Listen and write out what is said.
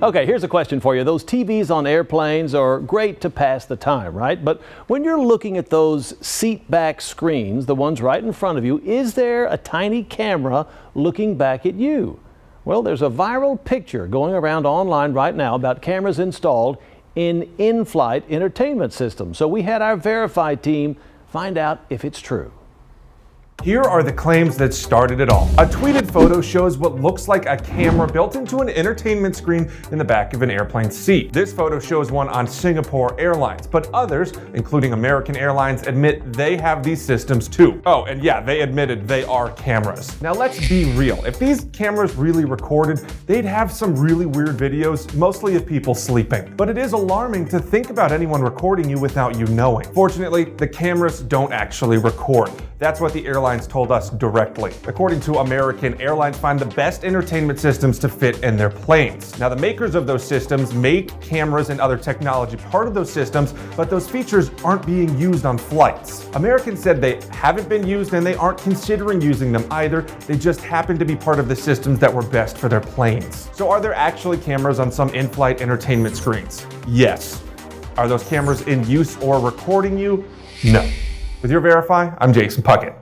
Okay, here's a question for you. Those TVs on airplanes are great to pass the time, right? But when you're looking at those seat back screens, the ones right in front of you, is there a tiny camera looking back at you? Well, there's a viral picture going around online right now about cameras installed in in-flight entertainment systems. So we had our Verify team find out if it's true. Here are the claims that started it all. A tweeted photo shows what looks like a camera built into an entertainment screen in the back of an airplane seat. This photo shows one on Singapore Airlines, but others, including American Airlines, admit they have these systems too. Oh, and yeah, they admitted they are cameras. Now let's be real. If these cameras really recorded, they'd have some really weird videos, mostly of people sleeping. But it is alarming to think about anyone recording you without you knowing. Fortunately, the cameras don't actually record. That's what the airlines told us directly. According to American Airlines, find the best entertainment systems to fit in their planes. Now, the makers of those systems make cameras and other technology part of those systems, but those features aren't being used on flights. American said they haven't been used and they aren't considering using them either. They just happen to be part of the systems that were best for their planes. So are there actually cameras on some in-flight entertainment screens? Yes. Are those cameras in use or recording you? No. With your Verify, I'm Jason Puckett.